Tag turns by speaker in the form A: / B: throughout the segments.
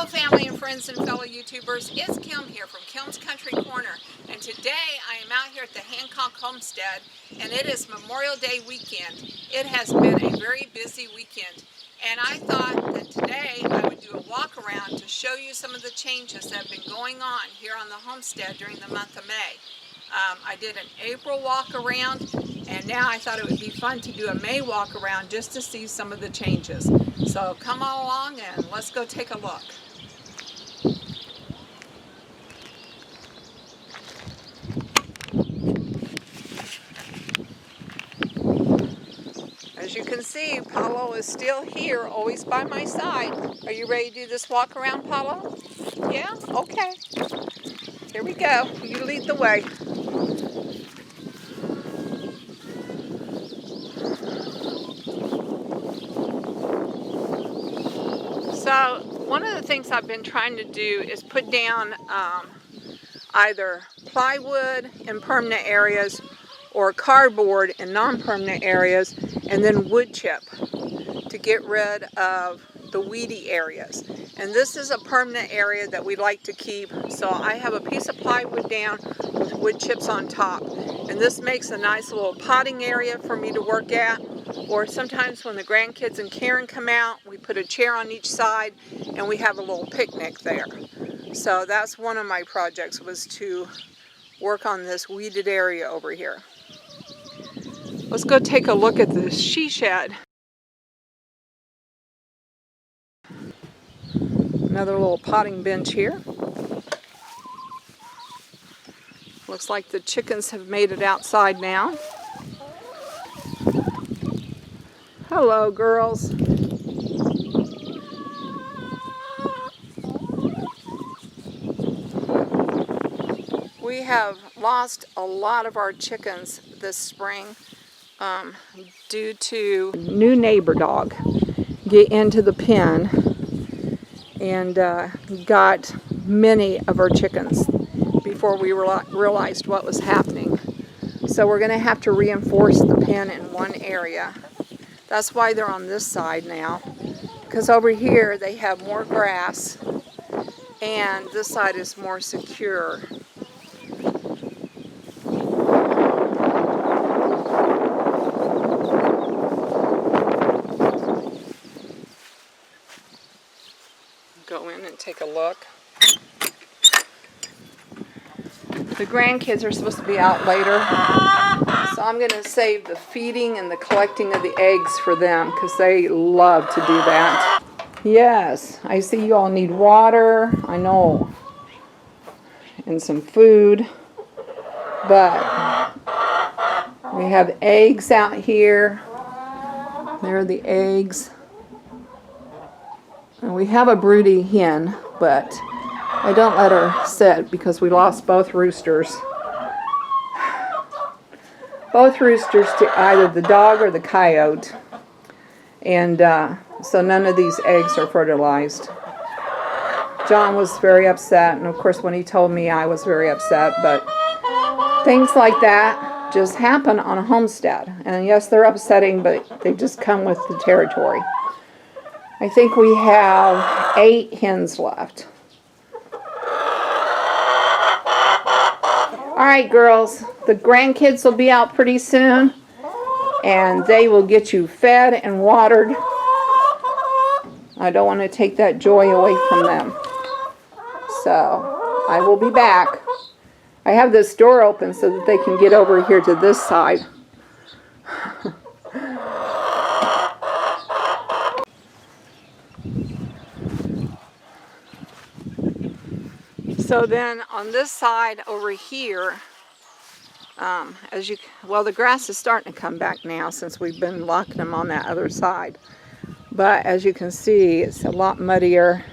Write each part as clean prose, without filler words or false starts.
A: Hello family and friends and fellow YouTubers, it's Kim here from Kim's Country Corner, and today I am out here at the Hancock Homestead, and it is Memorial Day weekend. It has been a very busy weekend, and I thought that today I would do a walk around to show you some of the changes that have been going on here on the homestead during the month of May. I did an April walk around, and now I thought it would be fun to do a May walk around just to see some of the changes. So come on along and let's go take a look. As you can see, Paulo is still here, always by my side. Are you ready to do this walk around, Paulo? Yeah? Okay. Here we go. You lead the way. So one of the things I've been trying to do is put down either plywood in permanent areas or cardboard in non-permanent areas, and then wood chip to get rid of the weedy areas. And this is a permanent area that we like to keep, so I have a piece of plywood down with wood chips on top, and this makes a nice little potting area for me to work at. Or sometimes when the grandkids and Karen come out, we put a chair on each side and we have a little picnic there. So that's one of my projects, was to work on this weeded area over here. Let's go take a look at the she shed. Another little potting bench here. Looks like the chickens have made it outside now. Hello, girls. We have lost a lot of our chickens this spring due to a new neighbor dog get into the pen and got many of our chickens before we realized what was happening. So we're going to have to reinforce the pen in one area. That's why they're on this side now, because over here they have more grass and this side is more secure. Go in and take a look. The grandkids are supposed to be out later, so I'm going to save the feeding and the collecting of the eggs for them because they love to do that. Yes, I see you all need water, I know, and some food, but we have eggs out here. There are the eggs. And we have a broody hen, but I don't let her sit because we lost both roosters. Both roosters to either the dog or the coyote. And so none of these eggs are fertilized. John was very upset, and of course when he told me I was very upset, but things like that just happen on a homestead. And yes, they're upsetting, but they just come with the territory. I think we have 8 hens left. Alright girls, the grandkids will be out pretty soon and they will get you fed and watered. I don't want to take that joy away from them. So, I will be back. I have this door open so that they can get over here to this side. So then on this side over here, the grass is starting to come back now since we've been locking them on that other side. But as you can see, it's a lot muddier,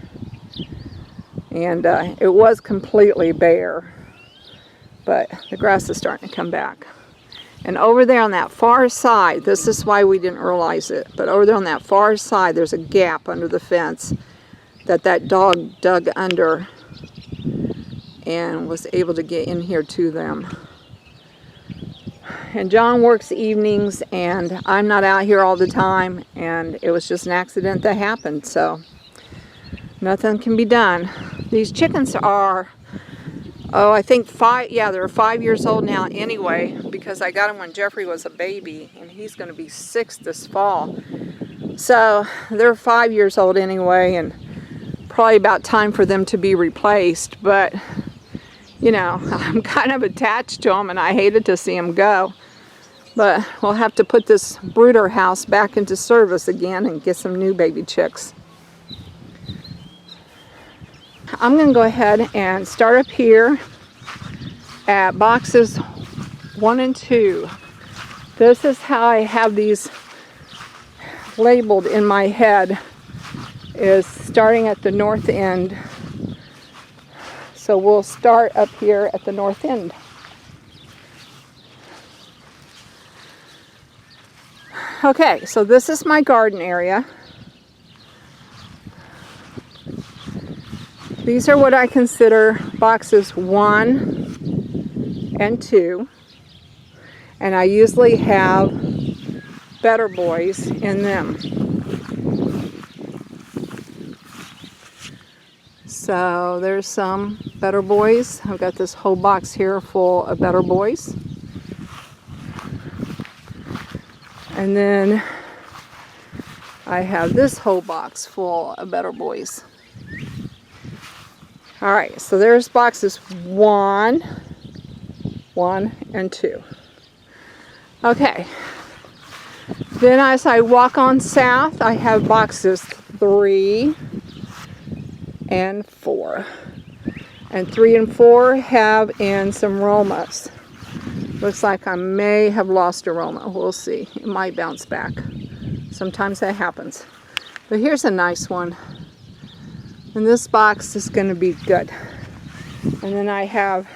A: and it was completely bare. But the grass is starting to come back. And over there on that far side, this is why we didn't realize it, but over there on that far side, there's a gap under the fence that dog dug under and was able to get in here to them. And John works evenings and I'm not out here all the time, and it was just an accident that happened. So Nothing can be done. These chickens are, oh, I think they're 5 years old now anyway, because I got them when Jeffrey was a baby, and he's going to be 6 this fall. So they're 5 years old anyway, and probably about time for them to be replaced. But, you know, I'm kind of attached to them, and I hated to see them go. But we'll have to put this brooder house back into service again and get some new baby chicks. I'm going to go ahead and start up here at boxes 1 and 2. This is how I have these labeled in my head, is starting at the north end. So we'll start up here at the north end. Okay, so this is my garden area. These are what I consider boxes 1 and 2. And I usually have better boys in them. So there's some better boys. I've got this whole box here full of better boys. And then I have this whole box full of better boys. Alright, so there's boxes 1 and 2. Okay. Then as I walk on south, I have boxes 3 and 4. And 3 and 4 have in some Romas. Looks like I may have lost a Roma. We'll see. It might bounce back. Sometimes that happens. But here's a nice one. And this box is going to be good. And then I have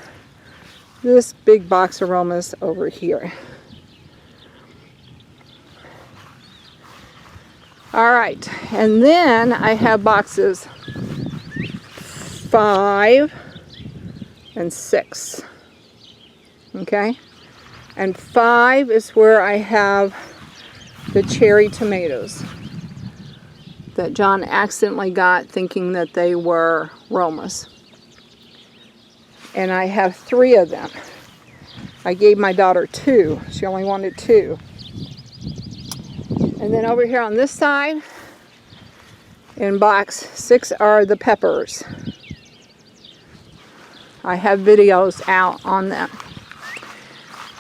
A: this big box of Romas over here. Alright, and then I have boxes 5 and 6. Okay? And 5 is where I have the cherry tomatoes that John accidentally got thinking that they were Romas. And I have 3 of them. I gave my daughter 2. She only wanted 2. And then over here on this side, in box 6 are the peppers. I have videos out on them.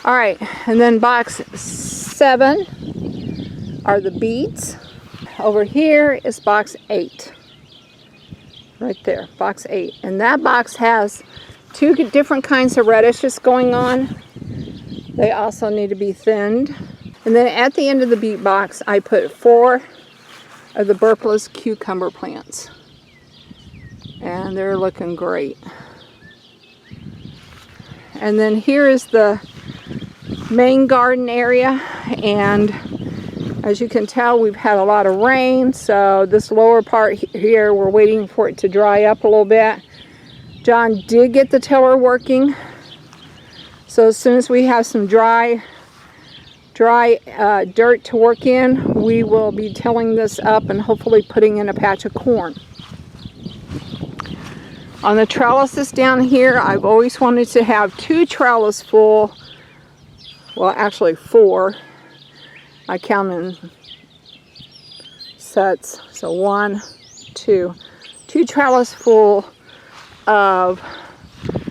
A: Alright, and then box 7 are the beets. Over here is box 8. Right there, box 8. And that box has 2 different kinds of radishes going on. They also need to be thinned. And then at the end of the beet box, I put 4 of the burpless cucumber plants. And they're looking great. And then here is the main garden area. And as you can tell, we've had a lot of rain. So this lower part here, we're waiting for it to dry up a little bit. John did get the tiller working. So as soon as we have some dry dirt to work in, we will be tilling this up and hopefully putting in a patch of corn. On the trellises down here, I've always wanted to have 2 trellis full, well actually 4. I count in sets, so 1, 2. 2 trellis full of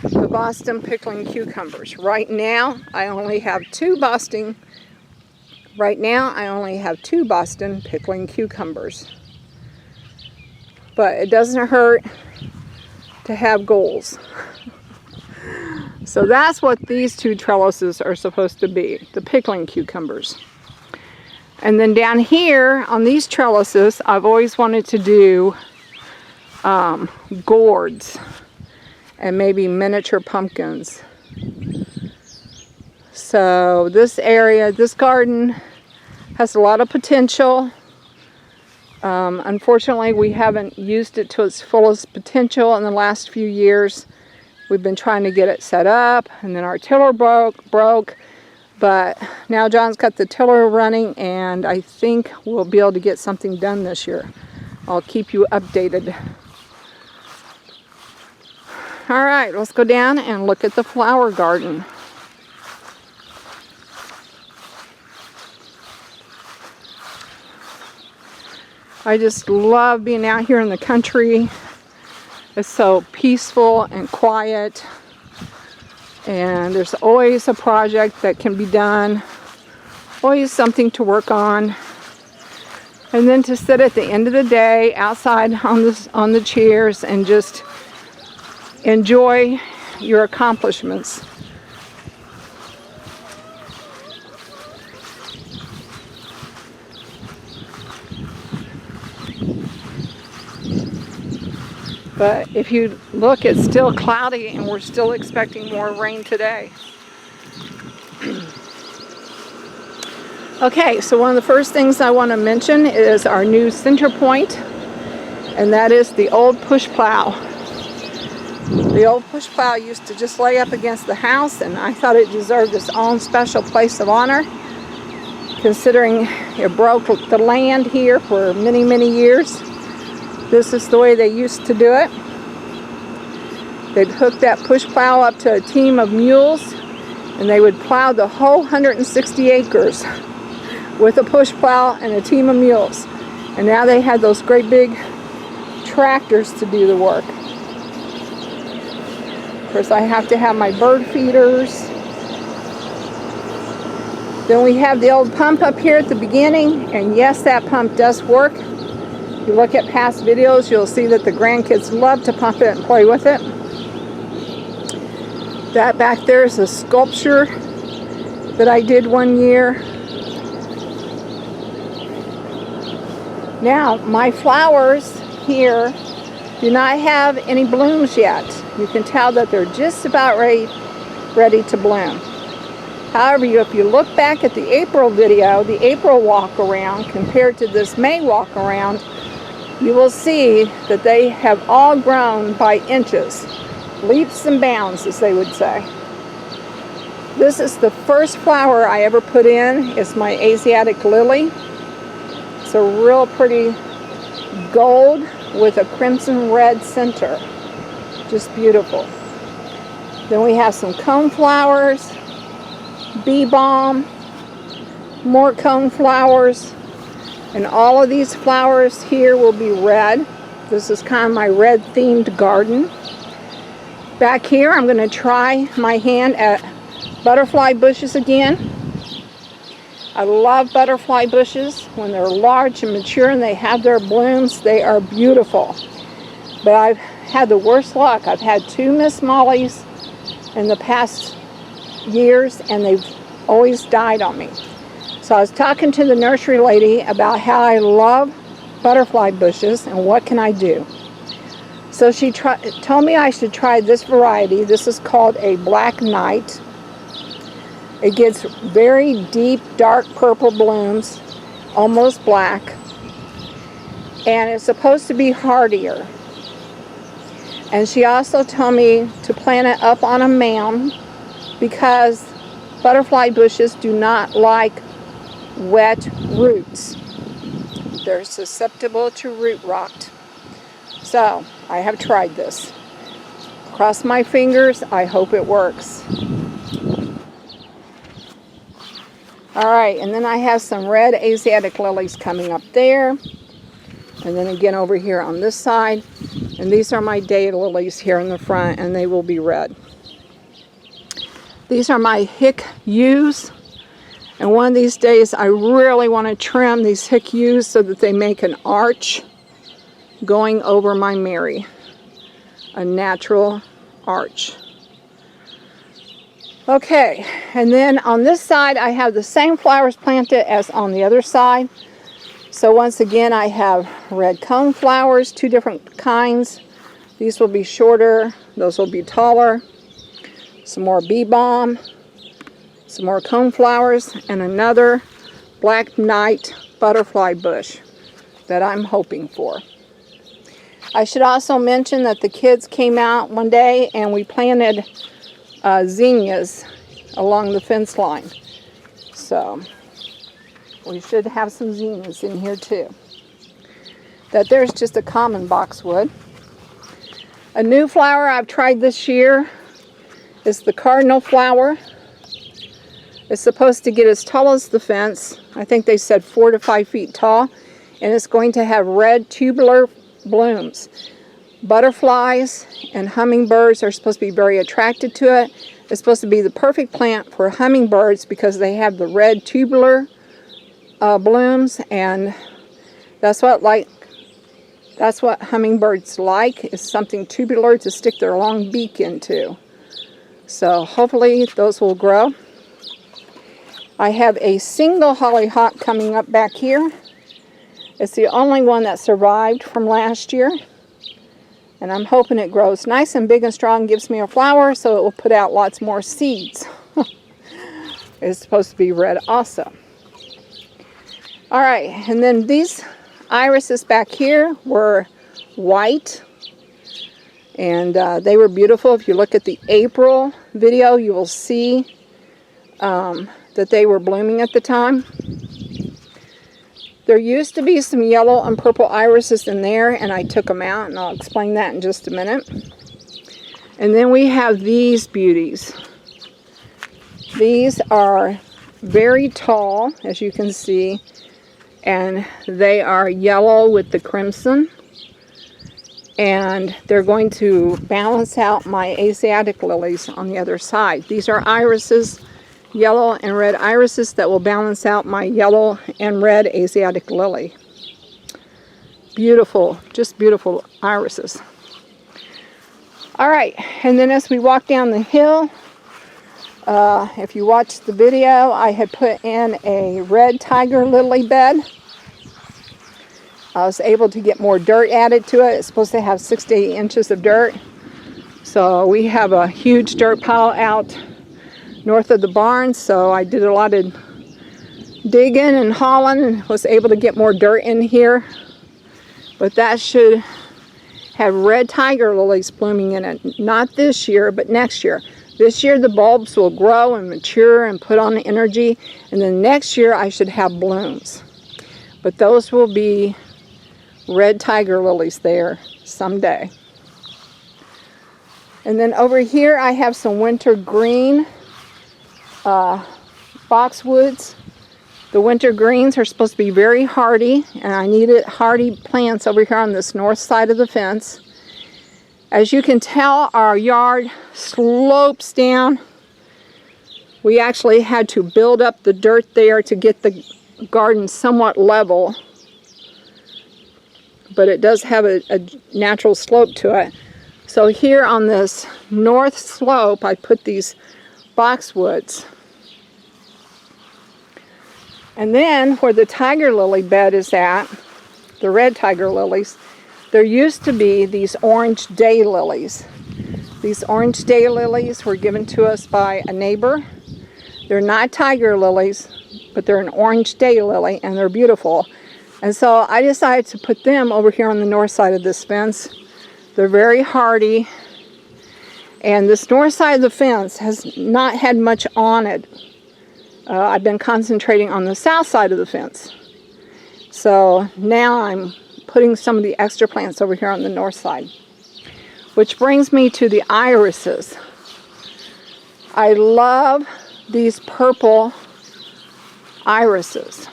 A: the Boston pickling cucumbers. Right now, I only have 2 Boston pickling cucumbers. But it doesn't hurt to have goals. So that's what these 2 trellises are supposed to be, the pickling cucumbers. And then down here on these trellises, I've always wanted to do gourds and maybe miniature pumpkins. So this area, this garden has a lot of potential. Unfortunately, we haven't used it to its fullest potential in the last few years. We've been trying to get it set up, and then our tiller broke. But now John's got the tiller running, and I think we'll be able to get something done this year. I'll keep you updated. All right, let's go down and look at the flower garden. I just love being out here in the country. It's so peaceful and quiet. And there's always a project that can be done. Always something to work on. And then to sit at the end of the day outside on the chairs and just enjoy your accomplishments. But if you look, it's still cloudy and we're still expecting more rain today. Okay, so one of the first things I want to mention is our new center point, and that is the old push plow. The old push plow used to just lay up against the house, and I thought it deserved its own special place of honor, considering it broke the land here for many, many years. This is the way they used to do it. They'd hook that push plow up to a team of mules, and they would plow the whole 160 acres with a push plow and a team of mules. And now they had those great big tractors to do the work. Of course, I have to have my bird feeders. Then we have the old pump up here at the beginning, and yes, that pump does work. If you look at past videos, you'll see that the grandkids love to pump it and play with it. That back there is a sculpture that I did one year. Now, my flowers here do not have any blooms yet. You can tell that they're just about ready to bloom. However, if you look back at the April video, the April walk around compared to this May walk around, you will see that they have all grown by inches, leaps and bounds, as they would say. This is the first flower I ever put in. It's my Asiatic Lily. It's a real pretty gold with a crimson red center. Just beautiful. Then we have some cone flowers, bee balm, more cone flowers. And all of these flowers here will be red. This is kind of my red themed garden. Back here, I'm going to try my hand at butterfly bushes again. I love butterfly bushes. When they're large and mature and they have their blooms, they are beautiful. But I've had the worst luck. I've had 2 Miss Mollies in the past years, and they've always died on me. So I was talking to the nursery lady about how I love butterfly bushes and what can I do. So she told me I should try this variety. This is called a Black Knight. It gets very deep, dark purple blooms, almost black. And it's supposed to be hardier. And she also told me to plant it up on a mound because butterfly bushes do not like wet roots. They're susceptible to root rot. So I have tried this. Cross my fingers, I hope it works. Alright, and then I have some red Asiatic lilies coming up there. And then again over here on this side. And these are my daylilies here in the front, and they will be red. These are my hick yews. And one of these days I really want to trim these hick yews so that they make an arch going over my Mary. A natural arch. Okay, and then on this side I have the same flowers planted as on the other side. So once again I have red cone flowers, 2 different kinds. These will be shorter, those will be taller. Some more bee balm, some more cone flowers, and another Black Knight butterfly bush that I'm hoping for. I should also mention that the kids came out one day and we planted zinnias along the fence line. So we should have some zinnias in here too. That there's just a common boxwood. A new flower I've tried this year is the Cardinal Flower. It's supposed to get as tall as the fence. I think they said 4 to 5 feet tall. And it's going to have red tubular blooms. Butterflies and hummingbirds are supposed to be very attracted to it. It's supposed to be the perfect plant for hummingbirds because they have the red tubular blooms, and that's what hummingbirds like, is something tubular to stick their long beak into. So hopefully those will grow. I have a single hollyhock coming up back here. It's the only one that survived from last year. And I'm hoping it grows nice and big and strong, gives me a flower, so it will put out lots more seeds. It's supposed to be red also. Alright, and then these irises back here were white. And they were beautiful. If you look at the April video, you will see that they were blooming at the time. There used to be some yellow and purple irises in there, and I took them out, and I'll explain that in just a minute. And then we have these beauties. These are very tall, as you can see, and they are yellow with the crimson. And they're going to balance out my Asiatic Lilies on the other side. These are irises, yellow and red irises, that will balance out my yellow and red Asiatic Lily. Beautiful, just beautiful irises. Alright, and then as we walk down the hill, if you watched the video, I had put in a red tiger lily bed. I was able to get more dirt added to it. It's supposed to have 6 to 8 inches of dirt. So we have a huge dirt pile out north of the barn, so I did a lot of digging and hauling and was able to get more dirt in here. But that should have red tiger lilies blooming in it. Not this year, but next year. This year the bulbs will grow and mature and put on the energy, and then next year I should have blooms. But those will be red tiger lilies there someday. And then over here I have some winter green boxwoods. The winter greens are supposed to be very hardy, and I needed hardy plants over here on this north side of the fence. As you can tell, our yard slopes down. We actually had to build up the dirt there to get the garden somewhat level, but it does have a natural slope to it. So here on this north slope, I put these boxwoods. And then where the tiger lily bed is at, the red tiger lilies, there used to be these orange daylilies. These orange daylilies were given to us by a neighbor. They're not tiger lilies, but they're an orange daylily, and they're beautiful. And so I decided to put them over here on the north side of this fence. They're very hardy. And this north side of the fence has not had much on it. I've been concentrating on the south side of the fence. So now I'm putting some of the extra plants over here on the north side. Which brings me to the irises. I love these purple irises.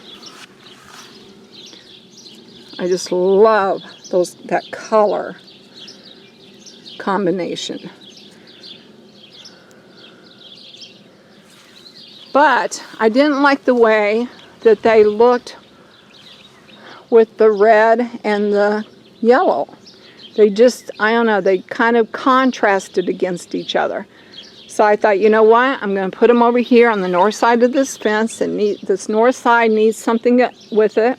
A: I just love that color combination. But I didn't like the way that they looked with the red and the yellow. They just, I don't know, they kind of contrasted against each other. So I thought, you know what, I'm going to put them over here on the north side of this fence, and this north side needs something with it.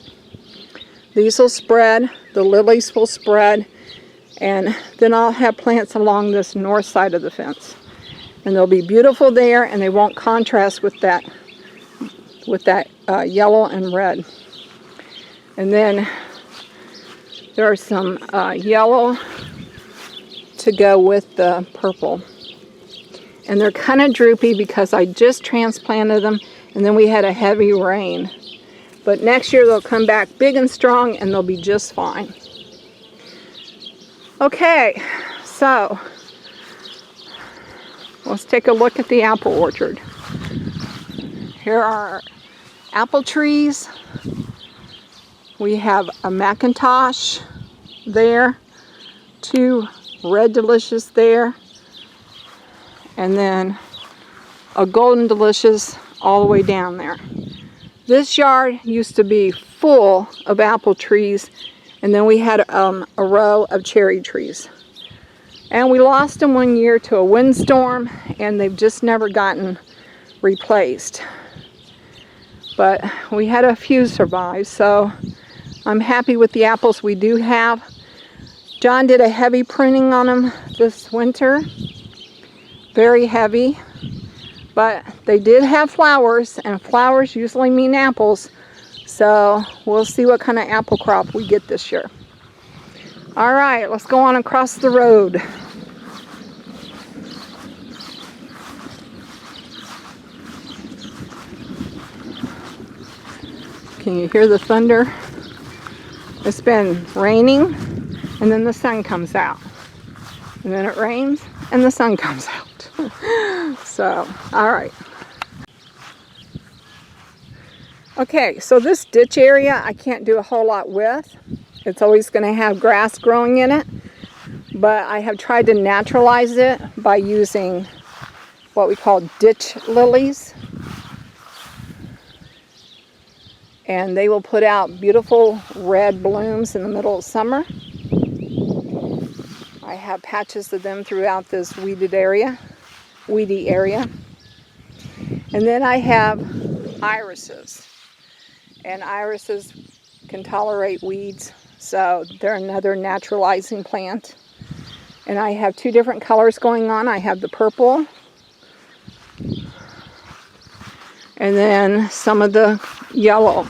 A: These will spread, the lilies will spread, and then I'll have plants along this north side of the fence. And they'll be beautiful there, and they won't contrast with that yellow and red. And then there are some yellow to go with the purple. And they're kind of droopy because I just transplanted them, and then we had a heavy rain. But next year they'll come back big and strong, and they'll be just fine. Okay, so So, let's take a look at the apple orchard. Here are apple trees. We have a Macintosh there, 2 red delicious there, and then a golden delicious all the way down there. This yard used to be full of apple trees, and then we had a row of cherry trees. And we lost them one year to a windstorm, and they've just never gotten replaced. But we had a few survive, so I'm happy with the apples we do have. John did a heavy pruning on them this winter, very heavy, but they did have flowers, and flowers usually mean apples, so we'll see what kind of apple crop we get this year. All right, let's go on across the road. Can you hear the thunder? It's been raining, and then the sun comes out. And then it rains, and the sun comes out. So, all right. Okay, so this ditch area I can't do a whole lot with. It's always going to have grass growing in it. But I have tried to naturalize it by using what we call ditch lilies. And they will put out beautiful red blooms in the middle of summer. I have patches of them throughout this weedy area. And then I have irises. And irises can tolerate weeds, so they're another naturalizing plant. And I have 2 different colors going on. I have the purple, and then some of the yellow.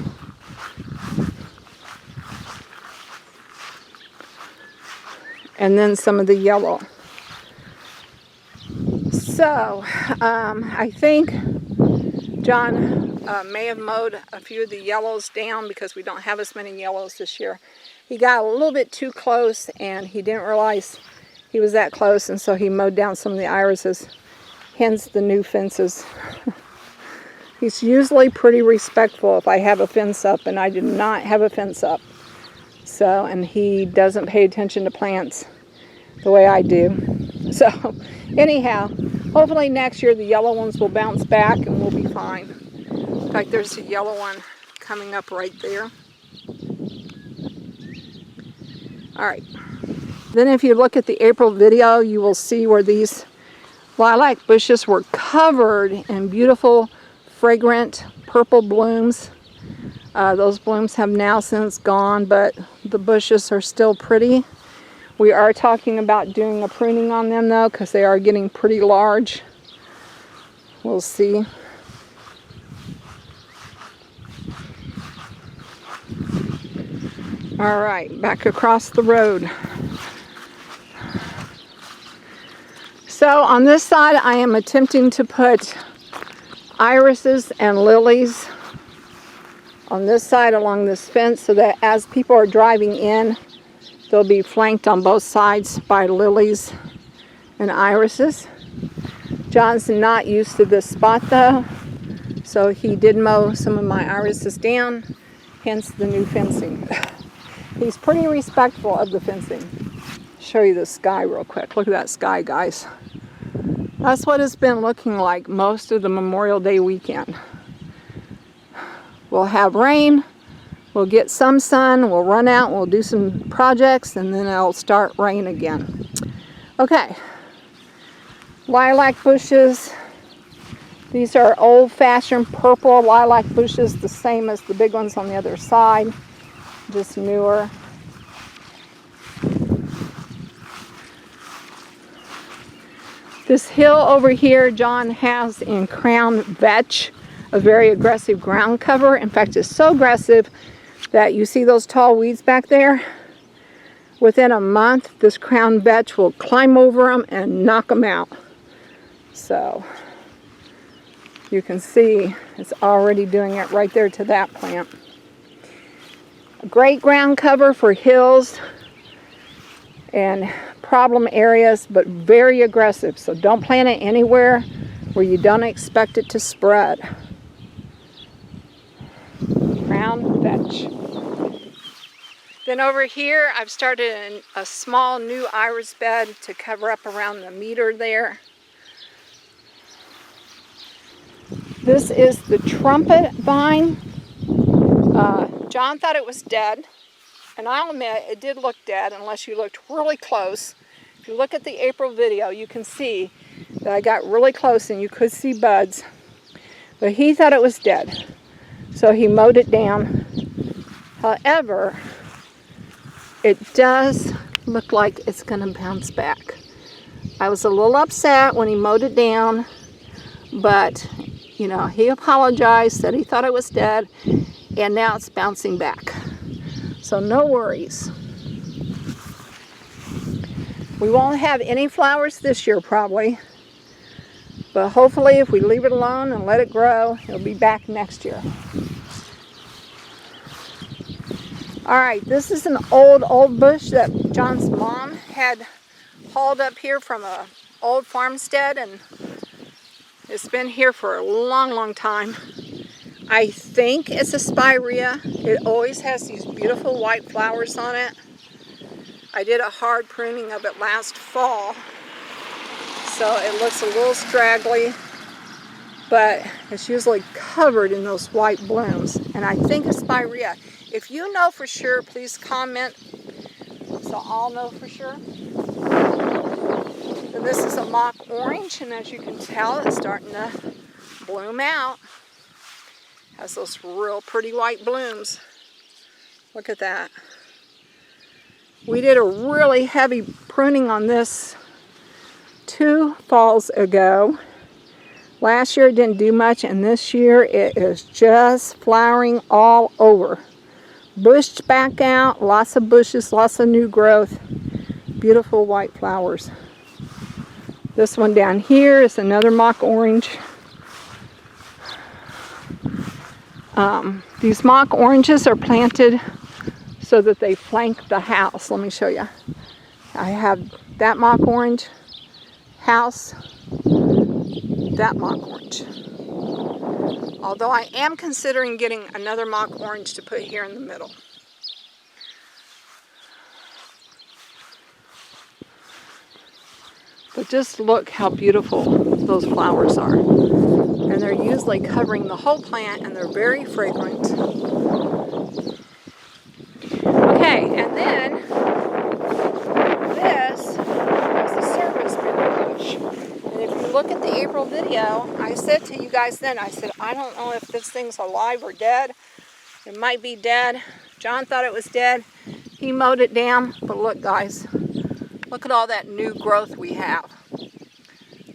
A: And then some of the yellow. So, I think John may have mowed a few of the yellows down because we don't have as many yellows this year. He got a little bit too close, and he didn't realize he was that close, and so he mowed down some of the irises, hence the new fences. He's usually pretty respectful if I have a fence up, and I did not have a fence up. So, and he doesn't pay attention to plants the way I do. So, anyhow, hopefully next year the yellow ones will bounce back and we'll be fine. In fact, there's a yellow one coming up right there. All right. Then if you look at the April video, you will see where these lilac bushes were covered in beautiful, fragrant purple blooms. Those blooms have now since gone, but the bushes are still pretty. We are talking about doing a pruning on them though, because they are getting pretty large. We'll see. All right, back across the road. So on this side, I am attempting to put irises and lilies on this side along this fence so that as people are driving in, they'll be flanked on both sides by lilies and irises. John's not used to this spot though, so he did mow some of my irises down, hence the new fencing. He's pretty respectful of the fencing. Show you the sky real quick. Look at that sky, guys. That's what it's been looking like most of the Memorial Day weekend. We'll have rain, we'll get some sun, we'll run out, we'll do some projects, and then it'll start rain again. Okay, lilac bushes. These are old-fashioned purple lilac bushes, the same as the big ones on the other side, just newer. This hill over here, John has in crown vetch, a very aggressive ground cover. In fact, it's so aggressive that you see those tall weeds back there. Within a month, this crown vetch will climb over them and knock them out. So you can see it's already doing it right there to that plant. A great ground cover for hills and problem areas, but very aggressive. So don't plant it anywhere where you don't expect it to spread. Crown vetch. Then over here, I've started a small new iris bed to cover up around the meter there. This is the Trumpet Vine. John thought it was dead, and I'll admit it did look dead unless you looked really close. If you look at the April video, you can see that I got really close and you could see buds. But he thought it was dead, so he mowed it down. However, it does look like it's going to bounce back. I was a little upset when he mowed it down, but you know, he apologized, said he thought it was dead, and now it's bouncing back. So no worries. We won't have any flowers this year probably, but hopefully if we leave it alone and let it grow, it'll be back next year. All right, this is an old bush that John's mom had hauled up here from an old farmstead, and it's been here for a long time. I think it's a spirea. It always has these beautiful white flowers on it. I did a hard pruning of it last fall, so it looks a little straggly, but it's usually covered in those white blooms, and I think it's spirea. If you know for sure, please comment so I'll know for sure. And this is a mock orange, and as you can tell, it's starting to bloom out. Has those real pretty white blooms. Look at that. We did a really heavy pruning on this 2 falls ago. Last year it didn't do much, and this year it is just flowering all over. Bushed back out, lots of bushes, lots of new growth, beautiful white flowers. This one down here is another mock orange. These mock oranges are planted so that they flank the house. Let me show you. I have that mock orange, house, that mock orange. Although I am considering getting another mock orange to put here in the middle. But just look how beautiful those flowers are. And they're usually covering the whole plant, and they're very fragrant. Okay, and then this is the service berry bush. And if you look at the April video, I said to you guys then, I said, I don't know if this thing's alive or dead. It might be dead. John thought it was dead. He mowed it down, but look guys, look at all that new growth we have.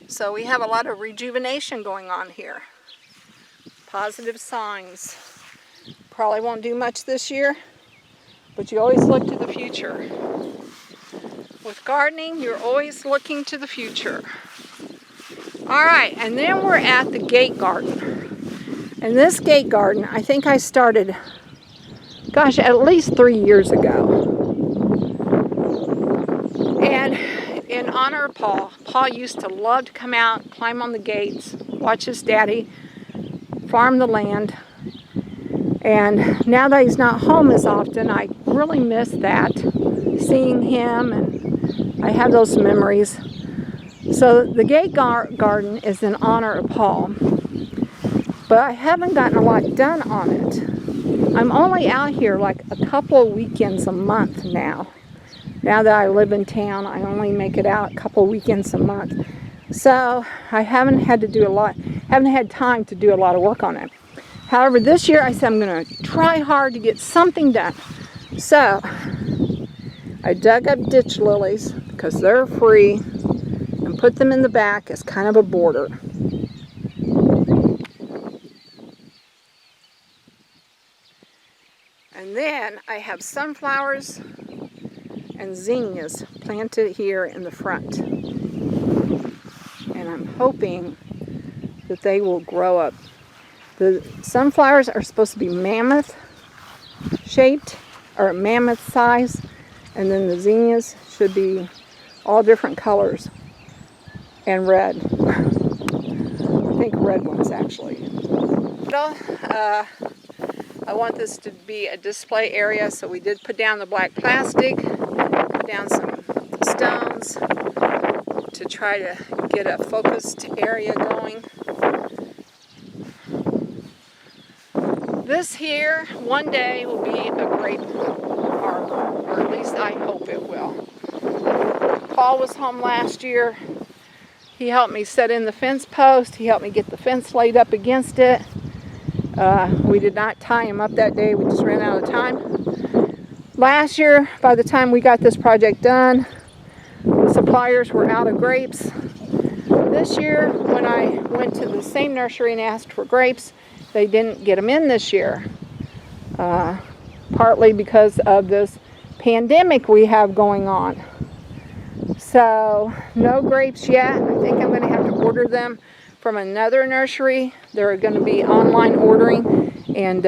A: So we have a lot of rejuvenation going on here. Positive signs. Probably won't do much this year, but you always look to the future. With gardening, you're always looking to the future. All right, and then we're at the gate garden. And this gate garden, I think I started, gosh, at least 3 years ago. And in honor of Paul used to love to come out, climb on the gates, watch his daddy farm the land. And now that he's not home as often, I really miss that, seeing him, and I have those memories. So the gate garden is in honor of Paul, but I haven't gotten a lot done on it. I'm only out here like a couple of weekends a month now. Now that I live in town, I only make it out a couple of weekends a month. So I haven't had time to do a lot of work on it. However, this year I said I'm going to try hard to get something done. So I dug up ditch lilies because they're free and put them in the back as kind of a border. And then I have sunflowers and zinnias planted here in the front. And I'm hoping that they will grow up. The sunflowers are supposed to be mammoth shaped, or mammoth size, and then the zinnias should be all different colors, and red. I think red ones actually. I want this to be a display area, so we did put down the black plastic, put down some stones to try to get a focused area going. This here one day will be a grape arbor, or at least I hope it will. Paul was home last year. He helped me set in the fence post. He helped me get the fence laid up against it. We did not tie him up that day. We just ran out of time. Last year, by the time we got this project done, the suppliers were out of grapes. This year, when I went to the same nursery and asked for grapes, they didn't get them in this year. Partly because of this pandemic we have going on. So, no grapes yet. I think I'm going to have to order them from another nursery. They're going to be online ordering, and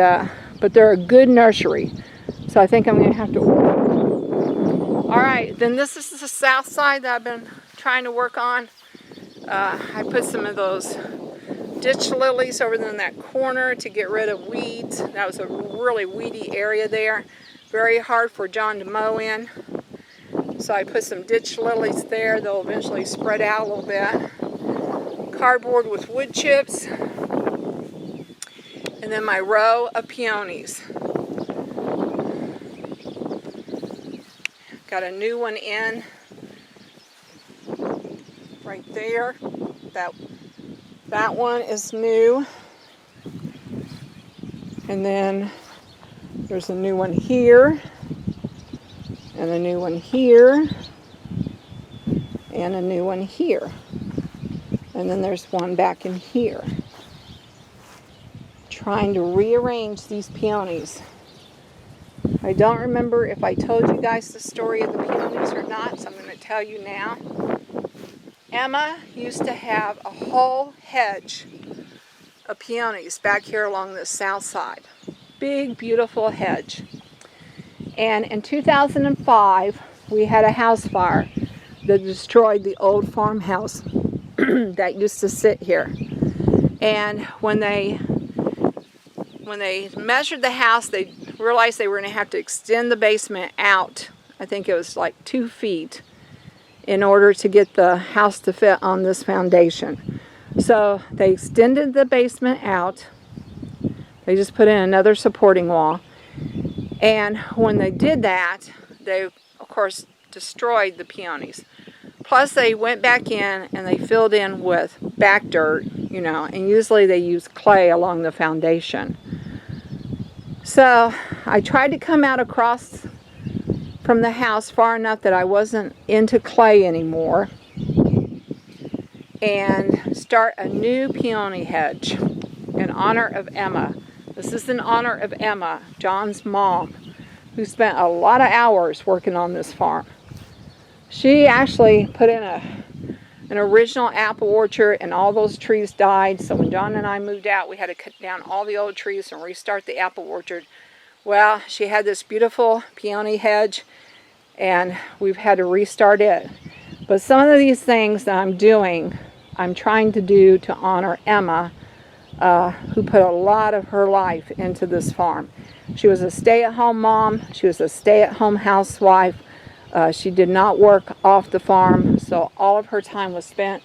A: but they're a good nursery. So I think I'm going to have to order them. Alright, then this is the south side that I've been trying to work on. I put some of those ditch lilies over in that corner to get rid of weeds. That was a really weedy area there. Very hard for John to mow in. So I put some ditch lilies there. They'll eventually spread out a little bit. Cardboard with wood chips. And then my row of peonies. Got a new one in right there. That one is new. And then there's a new one here. And a new one here. And a new one here. And then there's one back in here. Trying to rearrange these peonies. I don't remember if I told you guys the story of the peonies or not, so I'm going to tell you now. Emma used to have a whole hedge of peonies back here along the south side. Big, beautiful hedge. And in 2005, we had a house fire that destroyed the old farmhouse that used to sit here. And when they measured the house, they realized they were going to have to extend the basement out. I think it was like 2 feet in order to get the house to fit on this foundation. So they extended the basement out. They just put in another supporting wall. And when they did that, they, of course, destroyed the peonies. Plus, they went back in and they filled in with back dirt, you know, and usually they use clay along the foundation. So I tried to come out across from the house far enough that I wasn't into clay anymore and start a new peony hedge in honor of Emma. This is in honor of Emma, John's mom, who spent a lot of hours working on this farm. She actually put in an original apple orchard, and all those trees died. So when John and I moved out, we had to cut down all the old trees and restart the apple orchard. Well, she had this beautiful peony hedge, and we've had to restart it. But some of these things that I'm doing, I'm trying to do to honor Emma, who put a lot of her life into this farm. She was a stay-at-home mom. She was a stay-at-home housewife. She did not work off the farm, so all of her time was spent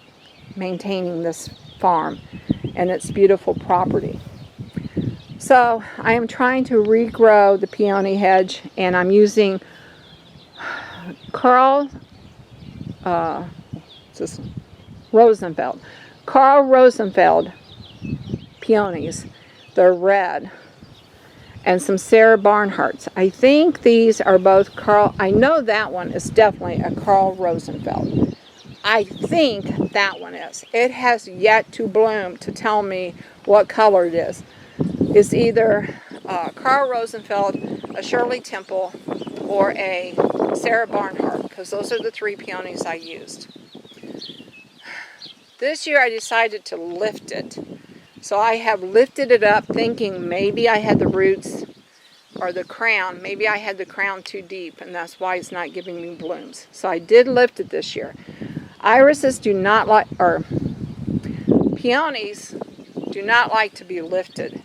A: maintaining this farm and its beautiful property. So I am trying to regrow the peony hedge, and I'm using Carl Rosenfeld peonies. They're red. And some Sarah Barnharts. I think these are both Carl. I know that one is definitely a Carl Rosenfeld. I think that one is. It has yet to bloom to tell me what color it is. It's either Carl Rosenfeld, a Shirley Temple, or a Sarah Barnhart, because those are the 3 peonies I used. This year I decided to lift it. So I have lifted it up thinking maybe I had the roots or the crown. Maybe I had the crown too deep, and that's why it's not giving me blooms. So I did lift it this year. Irises do not like, or peonies do not like to be lifted.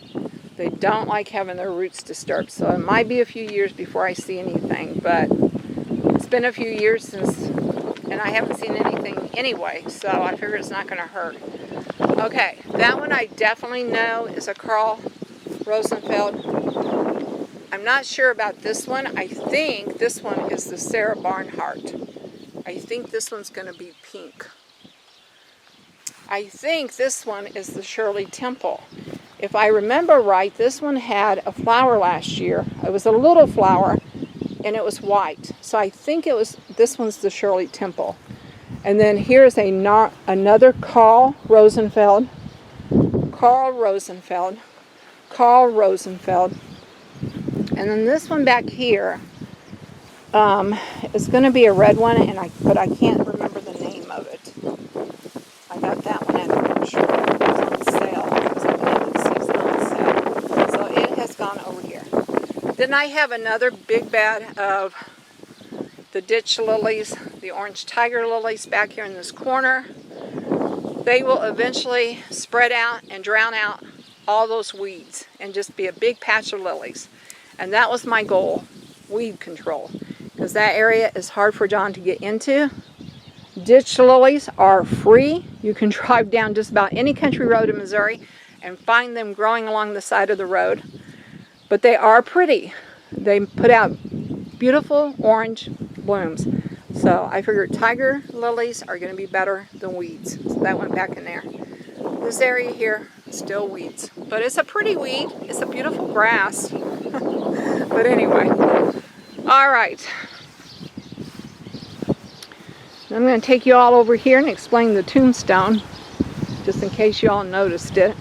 A: They don't like having their roots disturbed. So it might be a few years before I see anything, but it's been a few years since, and I haven't seen anything anyway, so I figure it's not going to hurt. Okay, that one I definitely know is a Carl Rosenfeld. I'm not sure about this one. I think this one is the Sarah Barnhart. I think this one's going to be pink. I think this one is the Shirley Temple. If I remember right, this one had a flower last year. It was a little flower, and it was white. So I think it was, this one's the Shirley Temple. And then here's another Carl Rosenfeld. Carl Rosenfeld. Carl Rosenfeld. And then this one back here is going to be a red one, but I can't remember the name of it. I got that one at the thrift store. It was on sale. It was at the end of the season on sale. So it has gone over here. Then I have another big bed of the ditch lilies, the orange tiger lilies back here in this corner. They will eventually spread out and drown out all those weeds and just be a big patch of lilies. And that was my goal, weed control, because that area is hard for John to get into. Ditch lilies are free. You can drive down just about any country road in Missouri and find them growing along the side of the road. But they are pretty. They put out beautiful orange blooms. So I figured tiger lilies are going to be better than weeds. So that went back in there. This area here, still weeds. But it's a pretty weed. It's a beautiful grass. But anyway. Alright. I'm going to take you all over here and explain the tombstone, just in case you all noticed it.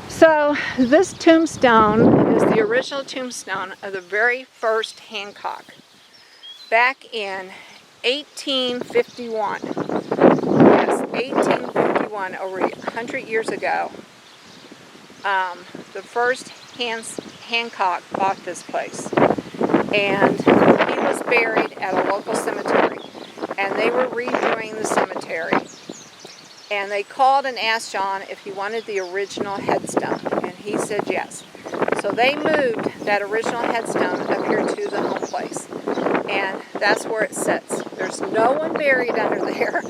A: So this tombstone is the original tombstone of the very first Hancock, back in 1851. Yes, 1851, over 100 years ago. The first Hancock bought this place, and he was buried at a local cemetery, and they were redoing the cemetery. And they called and asked John if he wanted the original headstone, and he said yes. So they moved that original headstone up here to the home place, and that's where it sits. There's no one buried under there.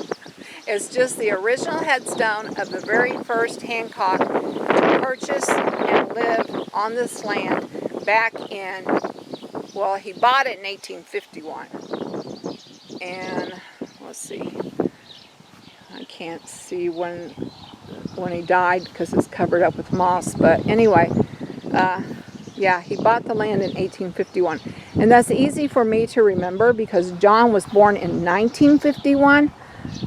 A: It's just the original headstone of the very first Hancock to purchase and live on this land back in, well, he bought it in 1851. And let's see. I can't see when he died because it's covered up with moss, but anyway, yeah, he bought the land in 1851, and that's easy for me to remember because John was born in 1951,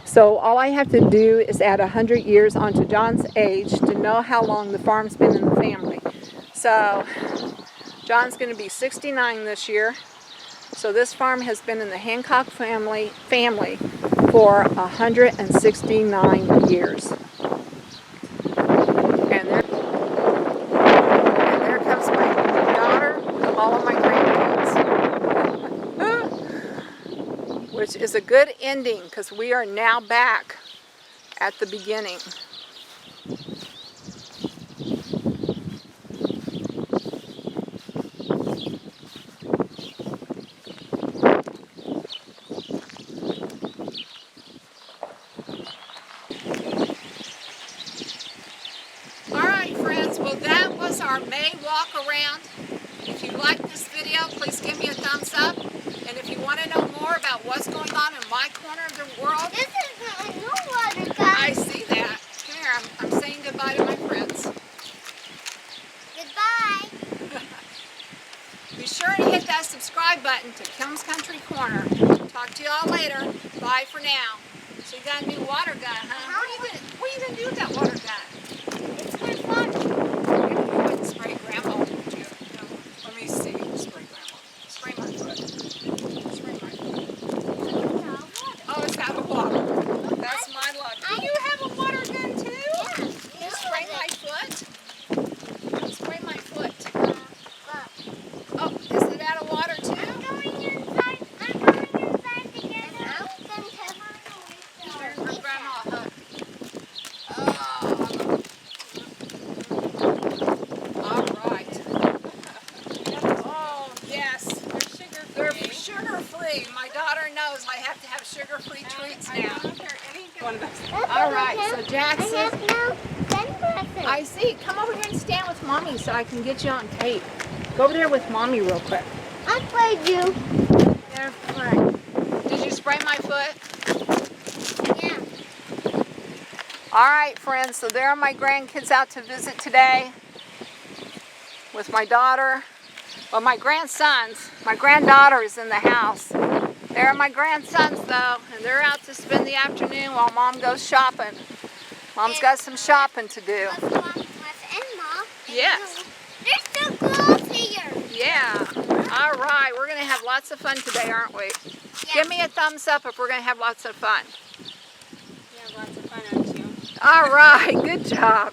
A: so all I have to do is add 100 years onto John's age to know how long the farm's been in the family. So John's going to be 69 this year, so this farm has been in the Hancock family for 169 years. And there comes my daughter with all of my grandkids. Which is a good ending because we are now back at the beginning. Well, that was our May walk around. If you liked this video, please give me a thumbs up. And if you want to know more about what's going on in my corner of the world,
B: this is a new water gun.
A: I see that. Come here, I'm saying goodbye to my friends.
B: Goodbye.
A: Be sure to hit that subscribe button to Kim's Country Corner. Talk to you all later. Bye for now. So you got a new water gun, huh? What are you gonna do with that water gun?
B: It's for fun.
A: Spray Grandma. Let me see. Spray Grandma. Spray my foot. Spray my foot. Oh, it's out of water. That's my luck. Do you have a water gun too?
B: Yeah.
A: You spray my foot? Spray my foot. have to have sugar-free treats now.
B: One of those.
A: All right, so Jackson.
B: I have no sunglasses.
A: I see. Come over here and stand with Mommy so I can get you on tape. Go over there with Mommy real quick.
B: I sprayed you.
A: There, right. Did you spray my foot?
B: Yeah.
A: All right, friends, so there are my grandkids out to visit today with my daughter. Well, my grandsons. My granddaughter is in the house. There are my grandsons, though, and they're out to spend the afternoon while Mom goes shopping. Mom's got some shopping to do.
B: Plus Mom, plus and Mom. And
A: Yes.
B: you. There's two girls here.
A: Yeah. All right, we're going to have lots of fun today, aren't we?
B: Yeah.
A: Give me a thumbs up if we're going to have lots of fun.
B: You have lots of fun, aren't you?
A: All right, good job.